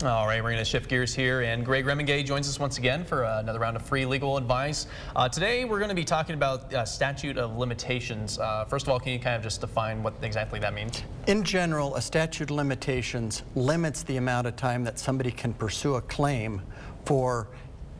All right, we're going to shift gears here, and Greg Remmenga joins us once again for another round of free legal advice. Today, we're going to be talking about statute of limitations. First of all, can you kind of just define what exactly that means? In general, a statute of limitations limits the amount of time that somebody can pursue a claim for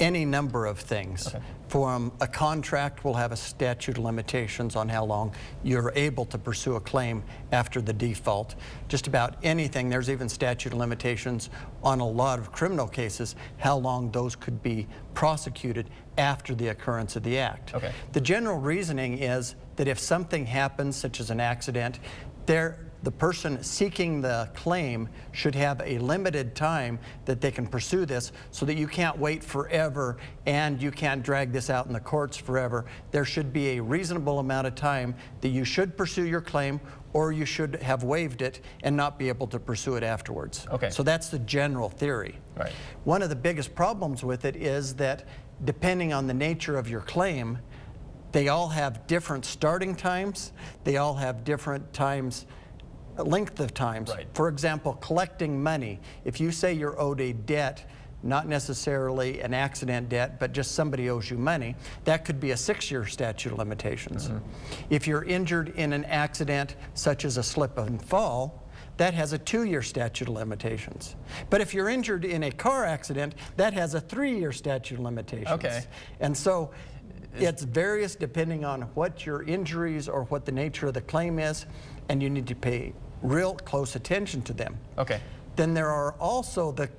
any number of things. Okay. From a contract will have a statute of limitations on how long you're able to pursue a claim after the default. Just about anything, there's even statute of limitations on a lot of criminal cases, how long those could be prosecuted after the occurrence of the act. Okay. The general reasoning is that if something happens, such as an accident, the person seeking the claim should have a limited time that they can pursue this, so that you can't wait forever and you can't drag this out in the courts forever. There should be a reasonable amount of time that you should pursue your claim, or you should have waived it and not be able to pursue it afterwards. Okay. So that's the general theory. Right. One of the biggest problems with it is that depending on the nature of your claim, they all have different starting times, they all have different times, length of times. Right. For example, collecting money. If you say you're owed a debt, not necessarily an accident debt, but just somebody owes you money, that could be a 6-year statute of limitations. Mm-hmm. If you're injured in an accident such as a slip and fall, that has a 2-year statute of limitations. But if you're injured in a car accident, that has a 3-year statute of limitations. Okay. And so it's various depending on what your injuries or what the nature of the claim is, and you need to pay real close attention to them. Okay. Then there are also the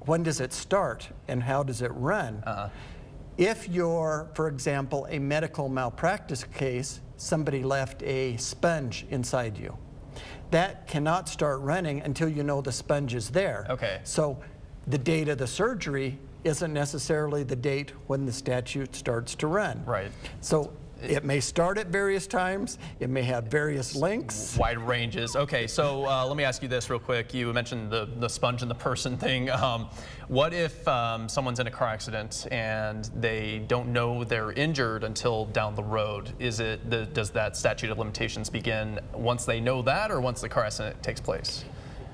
when does it start and how does it run? If you're, for example, a medical malpractice case, somebody left a sponge inside you, that cannot start running until you know the sponge is there. Okay. So the date of the surgery isn't necessarily the date when the statute starts to run. Right. So it may start at various times, it may have various lengths. Wide ranges. Okay, so let me ask you this real quick. You mentioned the sponge and the person thing. What if someone's in a car accident and they don't know they're injured until down the road? Does that statute of limitations begin once they know that, or once the car accident takes place?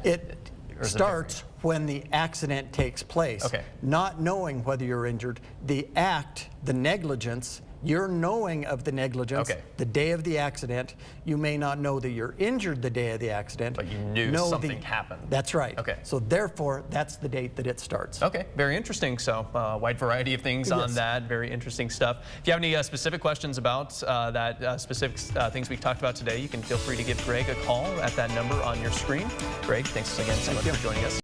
It starts when the accident takes place. Okay. Not knowing whether you're injured, the act, the negligence, you're knowing of the negligence the day of the accident. You may not know that you're injured the day of the accident. But you knew something happened. That's right. Okay. So therefore, that's the date that it starts. Okay, very interesting. So wide variety of things on that. Very interesting stuff. If you have any specific questions about specific things we talked about today, you can feel free to give Greg a call at that number on your screen. Greg, thanks again so much for joining us.